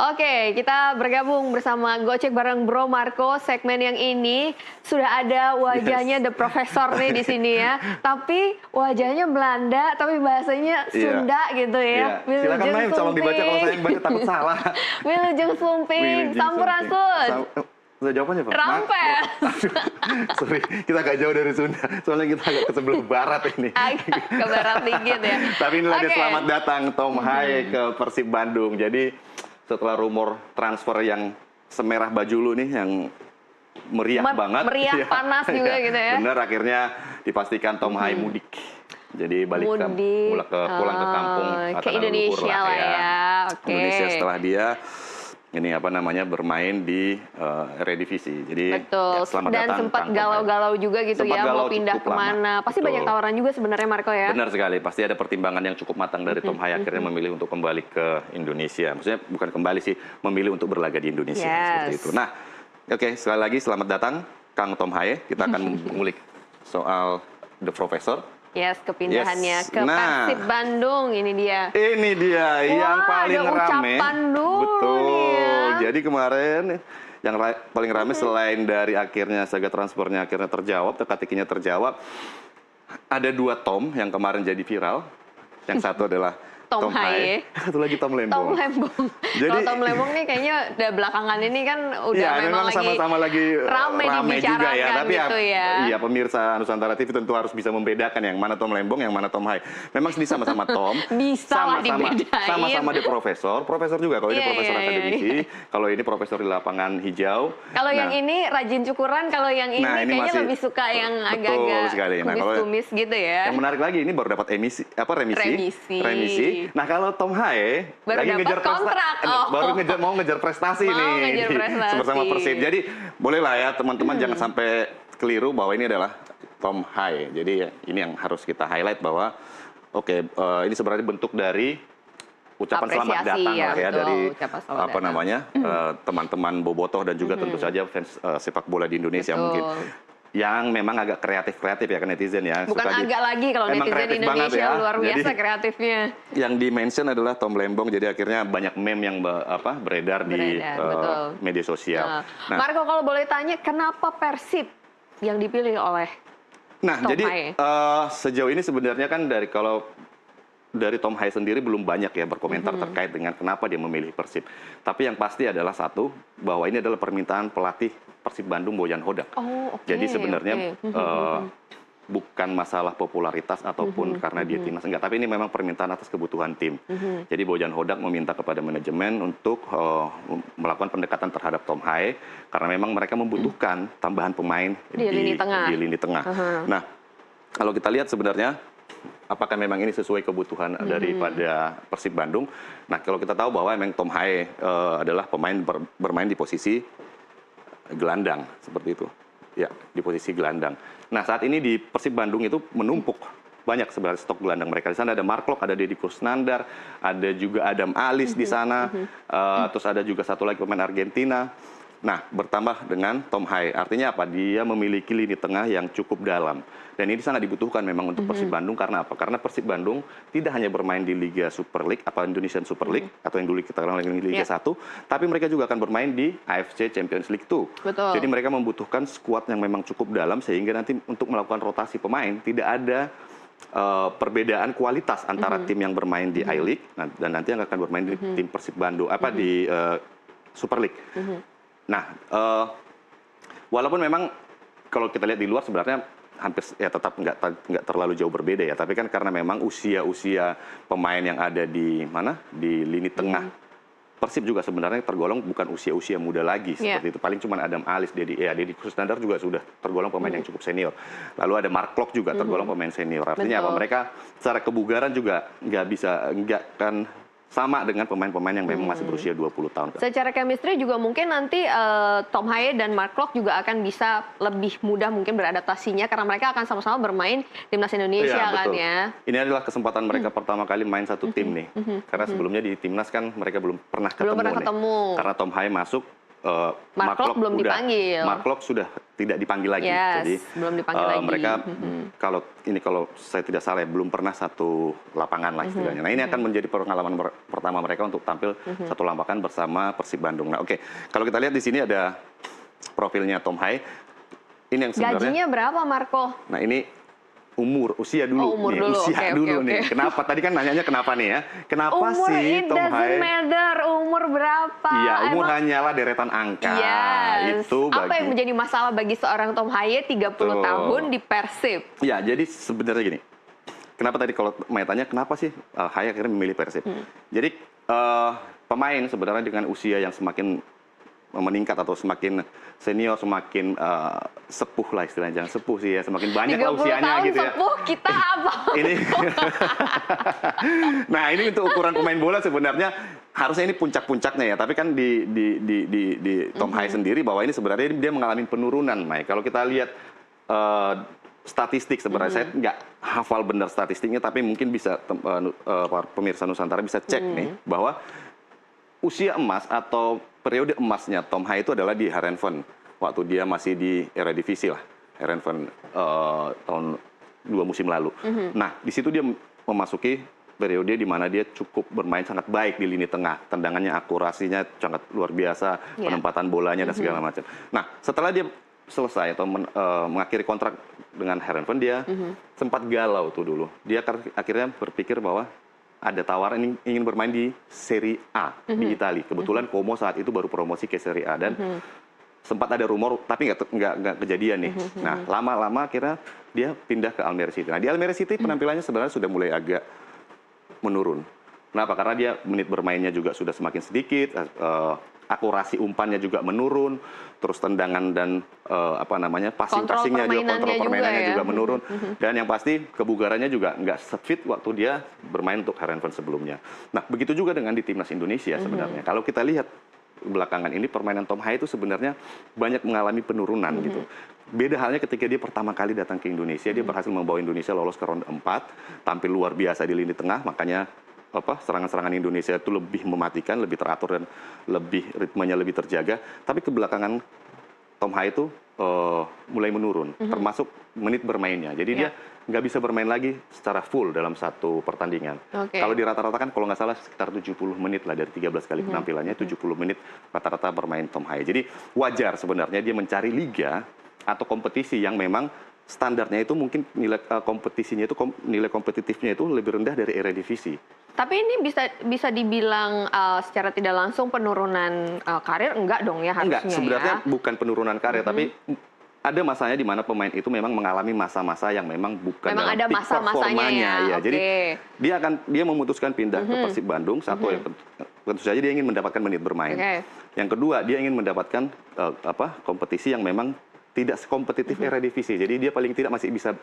Oke, kita bergabung bersama Gocek bareng Bro Marco. Segmen yang ini sudah ada wajahnya The Professor nih di sini ya. Tapi wajahnya Belanda, tapi bahasanya Sunda gitu ya. Iya. Silakan main, tolong dibaca kalau saya yang baca takut salah. Wilujeng Sumping, Sampurasun. Sudah jawabannya, Pak? Rampes. Sorry, kita agak jauh dari Sunda. Soalnya kita agak ke sebelah barat ini. Agak ke barat dikit ya. Tapi inilah dia selamat datang Tom Haye ke Persib Bandung. Jadi setelah rumor transfer yang semerah baju lu nih, yang meriah banget. Meriah, ya, panas juga gitu ya. Bener, akhirnya dipastikan Tom Haye mudik. Jadi balik pulang ke kampung. Ke Indonesia lah ya. Oke. Indonesia setelah dia ini bermain di Eredivisie. Jadi betul. Ya, selamat dan datang. sempat galau-galau juga gitu sempat ya, mau pindah kemana. Pasti betul. banyak tawaran juga sebenarnya Marco ya. Benar sekali, pasti ada pertimbangan yang cukup matang dari Tom Haye akhirnya memilih untuk kembali ke Indonesia. Maksudnya bukan kembali sih, memilih untuk berlaga di Indonesia seperti itu. Nah, oke, sekali lagi selamat datang Kang Tom Haye. Kita akan mengulik soal The Professor. Yes, kepindahannya ke Persib Bandung, ini dia. Ini dia yang paling rame. Betul. Ya. Jadi kemarin yang paling rame selain dari akhirnya saga transfernya akhirnya terjawab, teka-tekinya terjawab, ada dua Tom yang kemarin jadi viral. Yang satu adalah Tom Haye, satu lagi Tom Lembong. Tom Lembong. Jadi Tom Lembong nih kayaknya udah belakangan ini kan udah memang sama-sama lagi rame juga ya. Tapi gitu iya, pemirsa Nusantara TV tentu harus bisa membedakan yang mana Tom Lembong, yang mana Tom Haye. Memang sama-sama Tom, sama-sama di profesor juga. Kalau ini profesor akademisi, kalau ini profesor di lapangan hijau. Kalau yang ini rajin cukuran, kalau yang ini kayaknya lebih suka yang agak-agak kumis-kumis gitu ya. Yang menarik lagi ini baru dapat remisi. Nah, kalau Tom Haye lagi ngejar kontrak, mau ngejar prestasi nih bersama Persib. Jadi bolehlah ya teman-teman jangan sampai keliru bahwa ini adalah Tom Haye. Jadi ini yang harus kita highlight bahwa ini sebenarnya bentuk dari ucapan selamat datang lah ya dari teman-teman bobotoh dan juga tentu saja fans sepak bola di Indonesia mungkin. Yang memang agak kreatif ya ke netizen ya. Bukan agak lagi kalau netizen Indonesia ya. Luar biasa jadi, kreatifnya. Yang di-mention adalah Tom Lembong, jadi akhirnya banyak meme yang beredar di media sosial. Nah, Marco kalau boleh tanya, kenapa Persib yang dipilih oleh Tom Haye? Sejauh ini sebenarnya kan dari Tom Haye sendiri belum banyak ya berkomentar terkait dengan kenapa dia memilih Persib. Tapi yang pasti adalah satu, bahwa ini adalah permintaan pelatih Persib Bandung Bojan Hodak. Jadi sebenarnya bukan masalah popularitas ataupun karena dia timnas, enggak. Tapi ini memang permintaan atas kebutuhan tim. Jadi Bojan Hodak meminta kepada manajemen untuk melakukan pendekatan terhadap Tom Haye karena memang mereka membutuhkan tambahan pemain di lini tengah. Nah, kalau kita lihat sebenarnya apakah memang ini sesuai kebutuhan daripada Persib Bandung? Nah, kalau kita tahu bahwa memang Tom Haye adalah pemain bermain di posisi gelandang seperti itu, ya di posisi gelandang. Nah, saat ini di Persib Bandung itu menumpuk banyak sebenarnya stok gelandang mereka. Di sana ada Mark Klok, ada Deddy Kusnandar, ada juga Adam Alis di sana, terus ada juga satu lagi pemain Argentina. Nah, bertambah dengan Tom Haye. Artinya apa? Dia memiliki lini tengah yang cukup dalam. Dan ini sangat dibutuhkan memang untuk Persib Bandung. Karena apa? Karena Persib Bandung tidak hanya bermain di Liga Super League atau Indonesian Super League, atau yang dulu kita kenal lagi Liga 1, tapi mereka juga akan bermain di AFC Champions League 2. Betul. Jadi mereka membutuhkan skuad yang memang cukup dalam, sehingga nanti untuk melakukan rotasi pemain, tidak ada perbedaan kualitas antara tim yang bermain di I-League, dan nanti yang akan bermain di tim Persib Bandung, di Super League. Nah, walaupun memang kalau kita lihat di luar sebenarnya hampir ya tetap nggak terlalu jauh berbeda ya, tapi kan karena memang usia pemain yang ada di lini tengah Persib juga sebenarnya tergolong bukan usia muda lagi seperti itu. Paling cuma Adam Alis, Deddy Kusnandar juga sudah tergolong pemain yang cukup senior. Lalu ada Mark Klok juga tergolong pemain senior. Artinya apa? Mereka secara kebugaran juga nggak kan sama dengan pemain-pemain yang memang masih berusia 20 tahun. Secara chemistry juga mungkin nanti Tom Haye dan Mark Klok juga akan bisa lebih mudah mungkin beradaptasinya karena mereka akan sama-sama bermain timnas Indonesia kan ya. Ini adalah kesempatan mereka pertama kali main satu tim nih. Karena sebelumnya di timnas kan mereka belum pernah ketemu. Karena Tom Haye masuk, Mark Klok belum dipanggil. Mark Klok sudah tidak dipanggil lagi. Yes, Jadi belum dipanggil lagi. mereka kalau saya tidak salah ya, belum pernah satu lapangan lah istilahnya. Nah ini akan menjadi pengalaman pertama mereka untuk tampil satu lapangan bersama Persib Bandung. Nah oke, kalau kita lihat di sini ada profilnya Tom Hai. Ini yang sebenarnya. Gajinya berapa, Marco? Nah ini usia dulu. Umur nih, dulu. Usia Oke, dulu oke, nih. oke. Kenapa? Tadi kan nanyanya kenapa nih ya? Kenapa Umur sih it Tom doesn't Hai? matter, umur berapa? Iya, umur Emang- hanyalah deretan angka. Yes. Itu Apa yang menjadi masalah bagi seorang Tom Haye 30 Betul. tahun di Persib? Ya, jadi sebenarnya gini. Kenapa tadi kalau Maya tanya kenapa sih Haye akhirnya memilih Persib? Jadi pemain sebenarnya dengan usia yang semakin meningkat atau semakin senior, semakin sepuh lah istilahnya. Jangan sepuh sih ya, semakin banyak lah 30 usianya tahun gitu ya. sepuh, kita apa? Ini nah ini untuk ukuran pemain bola sebenarnya harusnya ini puncak-puncaknya ya, tapi kan di Tom Haye sendiri bahwa ini sebenarnya dia mengalami penurunan, Mai. Kalau kita lihat statistik sebenarnya saya nggak hafal benar statistiknya, tapi mungkin bisa pemirsa Nusantara bisa cek nih bahwa usia emas atau periode emasnya Tom Haye itu adalah di Heerenveen waktu dia masih di Eredivisie lah, Heerenveen tahun 2 musim lalu. Nah di situ dia memasuki periode di mana dia cukup bermain sangat baik di lini tengah, tendangannya akurasinya sangat luar biasa, penempatan bolanya dan segala macam. Nah setelah dia selesai atau mengakhiri kontrak dengan Heerenveen, dia sempat galau tuh dulu. Dia akhirnya berpikir bahwa ada tawaran ingin bermain di Serie A di Italia. Kebetulan Como saat itu baru promosi ke Serie A dan sempat ada rumor tapi nggak kejadian nih. Nah lama-lama akhirnya dia pindah ke Almere City. Nah di Almere City penampilannya sebenarnya sudah mulai agak menurun. Kenapa? Karena dia menit bermainnya juga sudah semakin sedikit, akurasi umpannya juga menurun, terus tendangan dan passing-passingnya juga, kontrol permainannya juga menurun. Dan yang pasti kebugarannya juga nggak sefit waktu dia bermain untuk Heerenveen sebelumnya. Nah begitu juga dengan di timnas Indonesia sebenarnya. Kalau kita lihat belakangan ini permainan Tom Haye itu sebenarnya banyak mengalami penurunan gitu. Beda halnya ketika dia pertama kali datang ke Indonesia, dia berhasil membawa Indonesia lolos ke ronde 4, tampil luar biasa di lini tengah, makanya serangan-serangan Indonesia itu lebih mematikan, lebih teratur dan ritmenya lebih terjaga. Tapi kebelakangan Tom Haye itu mulai menurun, termasuk menit bermainnya. Jadi dia nggak bisa bermain lagi secara full dalam satu pertandingan. Kalau di rata-rata kan kalau nggak salah sekitar 70 menit lah dari 13 kali penampilannya, 70 menit rata-rata bermain Tom Haye. Jadi wajar sebenarnya dia mencari liga atau kompetisi yang memang standarnya itu mungkin nilai kompetisinya itu nilai kompetitifnya itu lebih rendah dari Eredivisie. Tapi ini bisa dibilang secara tidak langsung penurunan karir enggak dong ya harusnya? Enggak, sebenarnya bukan penurunan karir, tapi ada masanya di mana pemain itu memang mengalami masa-masa yang memang bukan memang dalam ada peak performanya ya. Jadi dia memutuskan pindah ke Persib Bandung. Satu yang tentu saja dia ingin mendapatkan menit bermain. Yang kedua dia ingin mendapatkan kompetisi yang memang tidak sekompetitif Eredivisie. Jadi dia paling tidak masih bisa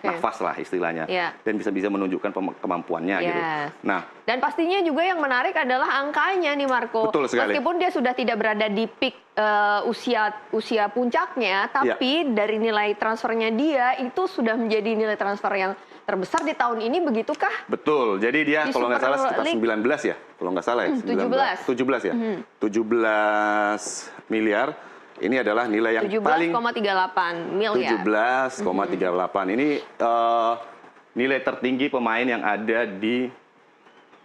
nafas lah istilahnya. Dan bisa menunjukkan kemampuannya gitu. Nah, dan pastinya juga yang menarik adalah angkanya nih Marco. Betul sekali. Meskipun dia sudah tidak berada di peak usia puncaknya, tapi dari nilai transfernya dia itu sudah menjadi nilai transfer yang terbesar di tahun ini, begitukah? Betul. Jadi dia kalau nggak salah sekitar 19 ya. Kalau nggak salah ya. 17 ya. 17 miliar. Ini adalah nilai yang paling 17,38 miliar. 17,38. Ini nilai tertinggi pemain yang ada di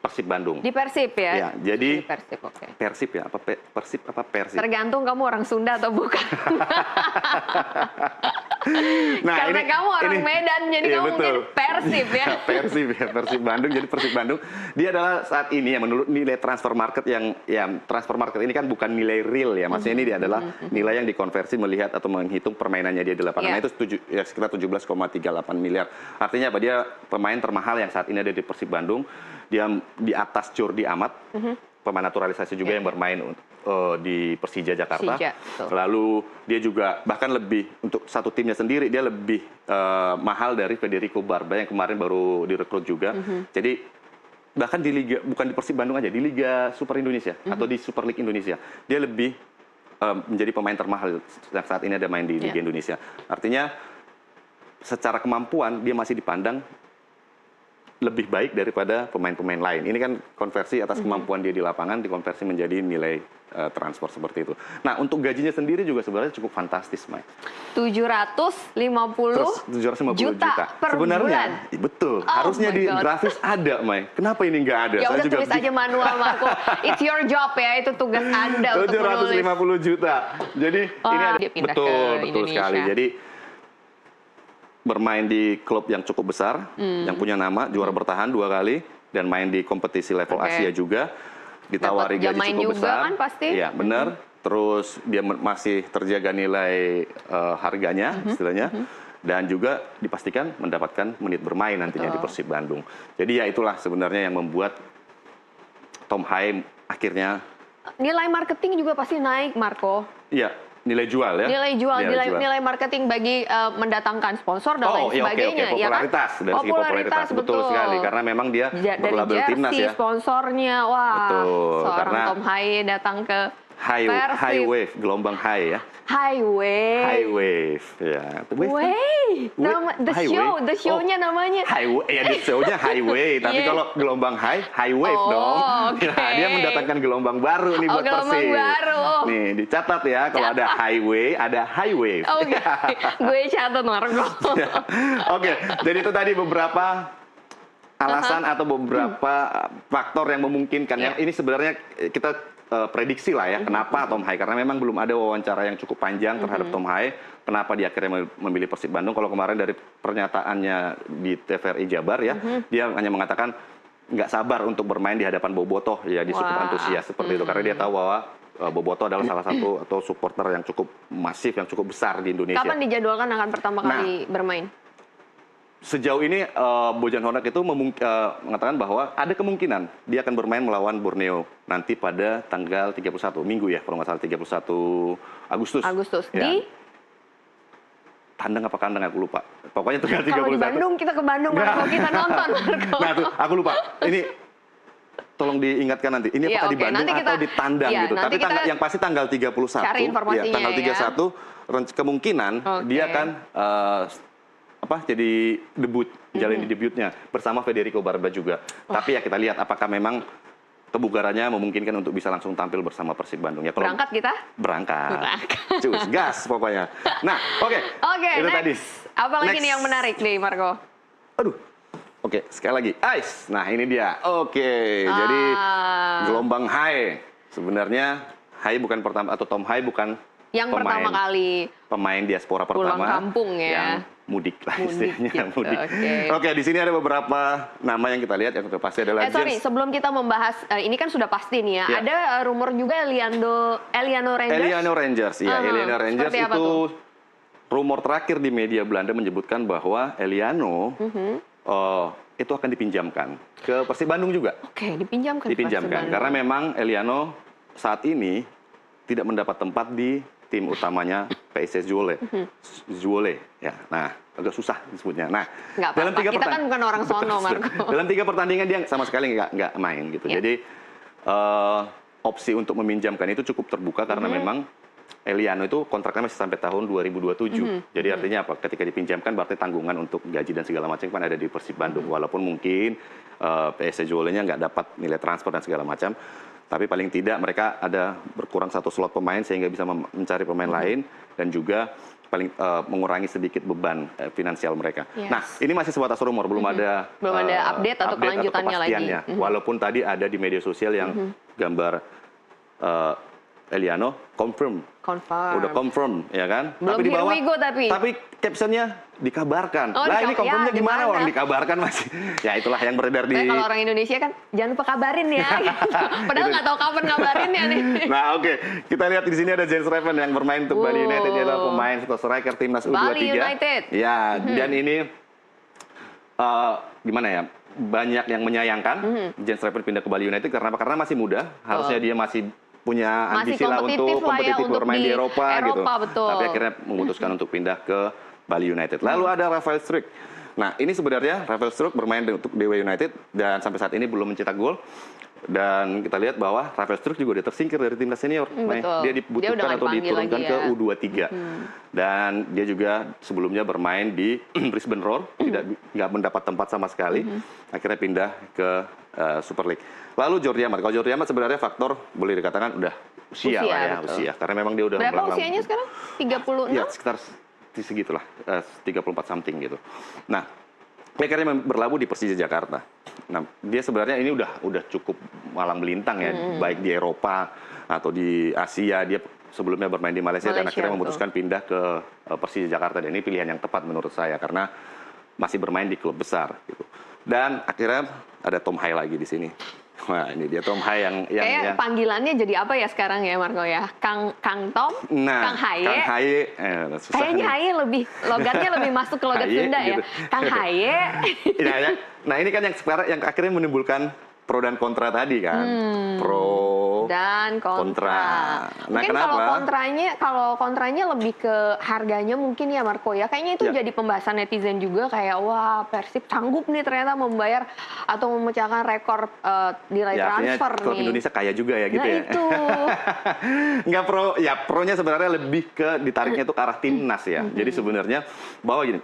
Persib Bandung. Di Persib ya? Ya, jadi di Persib, Persib ya, Persib apa Persib? Tergantung kamu orang Sunda atau bukan. Nah, karena kamu orang Medan, jadi kamu mungkin Persib ya. Persib Bandung, jadi Persib Bandung. Dia adalah saat ini ya menurut nilai transfer market yang transfer market ini kan bukan nilai real ya. Maksudnya ini dia adalah nilai yang dikonversi melihat atau menghitung permainannya dia di lapangan. Nah, itu sekitar 17,38 miliar. Artinya apa? Dia pemain termahal yang saat ini ada di Persib Bandung. Dia di atas Jordi Amat, pemain naturalisasi juga yang bermain di Persija Jakarta. Lalu dia juga bahkan lebih untuk satu timnya sendiri dia lebih mahal dari Federico Barba yang kemarin baru direkrut juga. Jadi bahkan di liga, bukan di Persib Bandung aja, di Liga Super Indonesia atau di Super League Indonesia dia lebih menjadi pemain termahal yang saat ini ada main di Liga Indonesia. Artinya secara kemampuan dia masih dipandang lebih baik daripada pemain-pemain lain. Ini kan konversi atas kemampuan dia di lapangan dikonversi menjadi nilai transfer seperti itu. Nah, untuk gajinya sendiri juga sebenarnya cukup fantastis, Mai. 750 juta per sebenarnya, bulan. Betul. Oh harusnya my di God. grafis ada, Mai. Kenapa ini nggak ada? Ya Saya udah juga tulis aja manual, Marco. It's your job ya, itu tugas Anda untuk menulis. 750 juta. Jadi ini ada dia pindah betul, ke betul Indonesia. sekali. Jadi bermain di klub yang cukup besar, yang punya nama, juara bertahan 2 kali, dan main di kompetisi level Asia juga, ditawari Dapat jam gaji main cukup juga besar. kan pasti? Iya, benar. Terus dia masih terjaga nilai harganya, istilahnya. Dan juga dipastikan mendapatkan menit bermain nantinya di Persib Bandung. Jadi ya itulah sebenarnya yang membuat Tom Haye akhirnya... Nilai marketing juga pasti naik, Marco. Iya, nilai jual ya. Nilai marketing bagi mendatangkan sponsor dan lain sebagainya. Popularitas, ya kan? dari segi popularitas betul sekali, karena memang dia berlabel timnas ya. Sponsornya, wah, betul, seorang karena Tom Haye datang ke high wave, gelombang high ya. High wave, ya. Nama the show-nya namanya. Ya the show-nya highway, tapi kalau gelombang high wave dong. Okay. Nah, dia mendatangkan gelombang baru nih buat gelombang Persib. baru. Nih, dicatat ya, kalau ada highway, ada high wave. Oke, gue catat, Marco. Oke, jadi itu tadi beberapa alasan atau beberapa faktor yang memungkinkan. Yang ini sebenarnya kita prediksi lah ya, kenapa Tom Haye, karena memang belum ada wawancara yang cukup panjang terhadap Tom Haye, kenapa dia akhirnya memilih Persib Bandung. Kalau kemarin dari pernyataannya di TVRI Jabar ya, dia hanya mengatakan nggak sabar untuk bermain di hadapan Bobotoh, ya, di cukup antusias seperti itu, karena dia tahu bahwa Bobotoh adalah salah satu atau supporter yang cukup masif, yang cukup besar di Indonesia. Kapan dijadwalkan akan pertama kali bermain? Sejauh ini Bojan Hodak itu mengatakan bahwa ada kemungkinan dia akan bermain melawan Borneo nanti pada tanggal 31 Minggu ya, kalau nggak salah 31 Agustus. Ya. Di tandang apa kandang aku lupa. Pokoknya tanggal 31. Kalau di Bandung, kita ke Bandung, Marco, kita nonton, Marco. Nah, tuh, aku lupa. Ini tolong diingatkan nanti. Ini apakah di Bandung atau di tandang gitu. Tapi yang pasti tanggal 31. Cari informasinya, tanggal 31 kemungkinan dia akan jadi debut, menjalani debutnya bersama Federico Barba juga. Tapi ya kita lihat apakah memang kebugarannya memungkinkan untuk bisa langsung tampil bersama Persib Bandung ya. Berangkat kita? Berangkat. Cus, gas pokoknya. Nah, oke. Itu next. tadi. Apa lagi nih yang menarik nih, Marco? Aduh. Oke, sekali lagi. Ice. Nah, ini dia. Oke. Jadi gelombang high. Sebenarnya Haye bukan pertama, atau Tom Haye bukan yang pertama kali pemain diaspora pertama pulang kampung ya, yang mudik lah istilahnya, gitu. mudik. Oke, di sini ada beberapa nama yang kita lihat yang pasti adalah sebelum kita membahas ini kan sudah pasti nih ya, ada rumor juga Eliano Rangers. Eliano Rangers itu rumor terakhir di media Belanda menyebutkan bahwa Eliano itu akan dipinjamkan ke Persib Bandung juga. Oke, dipinjamkan karena memang Eliano saat ini tidak mendapat tempat di tim utamanya PSS Zwolle ya. Nah, agak susah disebutnya. Nah, dalam 3 kita kan bukan orang sono, Marco. Dalam 3 pertandingan dia sama sekali nggak main gitu. Jadi opsi untuk meminjamkan itu cukup terbuka karena memang Eliano itu kontraknya masih sampai tahun 2027. Jadi artinya apa? Ketika dipinjamkan berarti tanggungan untuk gaji dan segala macam kan ada di Persib Bandung. Walaupun mungkin PSS Zwolle-nya nggak dapat nilai transfer dan segala macam. Tapi paling tidak mereka ada berkurang 1 slot pemain sehingga bisa mencari pemain lain dan juga paling mengurangi sedikit beban finansial mereka. Nah, ini masih sebatas rumor, belum ada update atau kelanjutannya lagi. Walaupun tadi ada di media sosial yang gambar Eliano udah confirm ya kan? Belum tapi di bawah, tapi captionnya dikabarkan. Ini confirmnya gimana orang dikabarkan masih? Ya itulah yang beredar di. Kalau orang Indonesia kan jangan lupa kabarin ya. Padahal nggak tahu kapan kabarinnya nih. Nah oke, kita lihat di sini ada Jens Reven yang bermain untuk Bali United, dia adalah pemain atau striker timnas U23. Bali United. Ya, dan ini gimana ya? Banyak yang menyayangkan Jens Reven pindah ke Bali United karena masih muda. Harusnya dia masih punya ambisi lah untuk kompetitif bermain di Eropa gitu. Betul. Tapi akhirnya memutuskan untuk pindah ke Bali United. Lalu ada Rafael Struijk. Nah, ini sebenarnya Rafael Struijk bermain untuk Dewa United dan sampai saat ini belum mencetak gol. Dan kita lihat bahwa Rafael Struijk juga udah tersingkir dari timnas senior. Betul. Dia Dia dibutuhkan udah nggak atau dipanggil diturunkan lagi ke ya. U23. Dan dia juga sebelumnya bermain di Brisbane Roar, nggak mendapat tempat sama sekali. Akhirnya pindah ke Super League. Lalu Jordi Amat. Kalau Jordi Amat sebenarnya faktor boleh dikatakan udah usia lah ya, betul. usia. Karena memang dia udah Berapa melanglang- usianya sekarang? 36? Ya, sekitar segitulah, 34 something gitu. Nah, dia akhirnya berlabuh di Persija Jakarta. Nah, dia sebenarnya ini udah cukup malang melintang ya, baik di Eropa atau di Asia. Dia sebelumnya bermain di Malaysia dan akhirnya betul. memutuskan pindah ke Persija Jakarta. Dan ini pilihan yang tepat menurut saya karena masih bermain di klub besar gitu. Dan akhirnya ada Tom Hai lagi di sini. Wah, ini dia Tom Hai yang Kayak panggilannya jadi apa ya sekarang ya Marco ya? Kang Tom? Nah, Kang Haye? Kang Haye, susah Kayaknya nih. Haye logatnya lebih masuk ke logat Haye, Sunda ya. gitu. Kang Haye. Nah, ini kan yang sekarang yang akhirnya menimbulkan pro dan kontra tadi kan. Pro Dan kontra. Nah, Mungkin kenapa? kalau kontranya lebih ke harganya mungkin ya Marco ya. Kayaknya itu Ya. jadi pembahasan netizen juga kayak wah Persib sanggup nih ternyata membayar atau memecahkan rekor nilai Ya, artinya transfer klub nih. Indonesia kaya juga ya gitu Nah ya. itu. Nggak pro, ya pronya sebenarnya lebih ke ditariknya itu ke arah timnas ya. Jadi sebenarnya bahwa gini,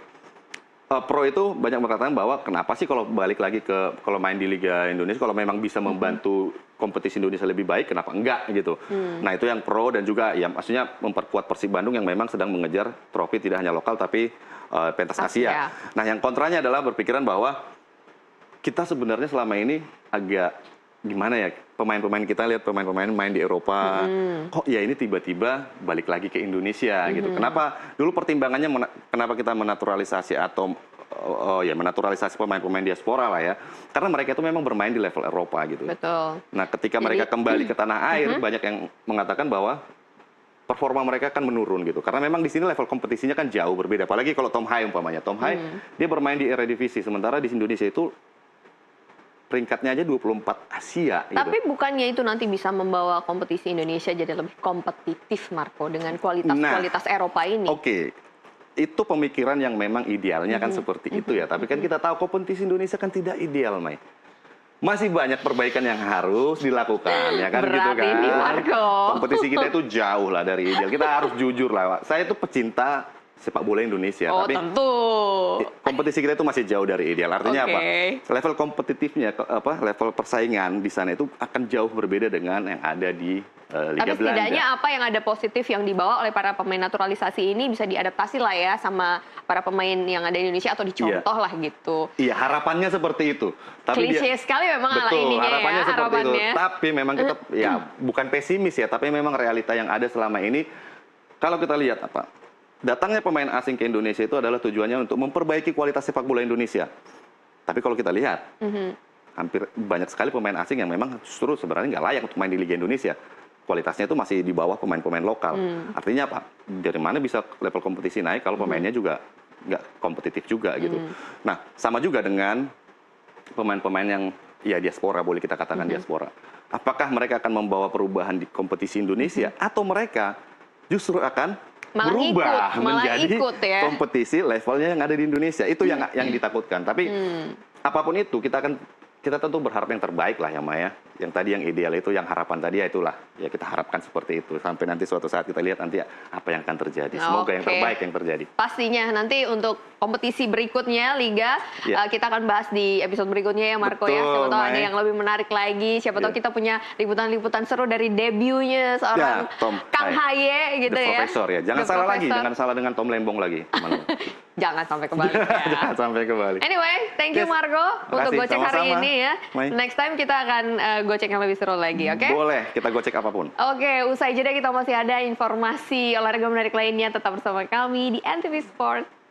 pro itu banyak mengatakan bahwa kenapa sih kalau balik lagi kalau main di Liga Indonesia kalau memang bisa membantu kompetisi Indonesia lebih baik, kenapa enggak gitu. Nah itu yang pro dan juga ya maksudnya memperkuat Persib Bandung yang memang sedang mengejar trofi tidak hanya lokal tapi pentas Asia. Nah yang kontranya adalah berpikiran bahwa kita sebenarnya selama ini agak gimana ya, pemain-pemain kita lihat pemain-pemain main di Eropa, kok ya ini tiba-tiba balik lagi ke Indonesia gitu. Kenapa? Dulu pertimbangannya kenapa kita menaturalisasi atau menaturalisasi pemain-pemain diaspora lah ya, karena mereka itu memang bermain di level Eropa gitu. Betul. Nah ketika mereka kembali ke tanah air, banyak yang mengatakan bahwa performa mereka akan menurun gitu. Karena memang di sini level kompetisinya kan jauh berbeda. Apalagi kalau Tom Hai umpamanya. Tom Hai, dia bermain di Eredivisie. Sementara di Indonesia itu peringkatnya aja 24 Asia. Tapi gitu. bukannya itu nanti bisa membawa kompetisi Indonesia jadi lebih kompetitif, Marco, dengan kualitas Eropa ini? Oke. Itu pemikiran yang memang idealnya kan seperti itu ya. Tapi kan kita tahu kompetisi Indonesia kan tidak ideal, Mai. Masih banyak perbaikan yang harus dilakukan, ya kan Berat gitu kan. ini, Marco. Kompetisi kita itu jauh lah dari ideal. Kita harus jujur lah. Saya itu pecinta sepak bola Indonesia, Oh, tapi tentu. kompetisi kita itu masih jauh dari ideal. Artinya Oke. apa? Level kompetitifnya, level persaingan di sana itu akan jauh berbeda dengan yang ada di Liga Tapi setidaknya Belanda. apa yang ada positif yang dibawa oleh para pemain naturalisasi ini bisa diadaptasi lah ya sama para pemain yang ada di Indonesia atau dicontoh lah gitu. Iya, harapannya seperti itu. Tapi Klise sekali memang ala betul, ininya harapannya ya, seperti harapannya. itu. Tapi memang kita ya bukan pesimis ya, tapi memang realita yang ada selama ini. Kalau kita lihat apa? Datangnya pemain asing ke Indonesia itu adalah tujuannya untuk memperbaiki kualitas sepak bola Indonesia. Tapi kalau kita lihat, hampir banyak sekali pemain asing yang memang justru sebenarnya nggak layak untuk main di Liga Indonesia. Kualitasnya itu masih di bawah pemain-pemain lokal. Artinya apa? Dari mana bisa level kompetisi naik kalau pemainnya juga nggak kompetitif juga gitu. Nah, sama juga dengan pemain-pemain yang ya diaspora, boleh kita katakan diaspora. Apakah mereka akan membawa perubahan di kompetisi Indonesia atau mereka justru akan Malah berubah malah menjadi ikut ya. kompetisi levelnya yang ada di Indonesia. Itu yang ditakutkan. Tapi apapun itu kita tentu berharap yang terbaik lah ya Maya. Yang tadi yang ideal itu, yang harapan tadi ya itulah. Ya kita harapkan seperti itu. Sampai nanti suatu saat kita lihat nanti apa yang akan terjadi. Semoga yang Oke. terbaik yang terjadi. Pastinya nanti untuk kompetisi berikutnya Liga Ya. kita akan bahas di episode berikutnya ya Marco ya. Betul, Siapa tahu ada Mai. yang lebih menarik lagi. Siapa tahu Ya. kita punya liputan-liputan seru dari debutnya seorang Ya, Tom Kang Hai. Haye gitu The ya. Professor ya. Jangan The salah lagi, Professor. jangan salah dengan Tom Lembong lagi. Jangan sampai kebalik ya. Jangan sampai kembali. Anyway, thank you Yes. Marco untuk Makasih, gocek hari sama-sama. ini ya. Mai. Next time kita akan gocek yang lebih seru lagi, oke? Boleh, kita gocek apapun. Oke, usai jeda kita masih ada informasi olahraga menarik lainnya. Tetap bersama kami di NTV Sport.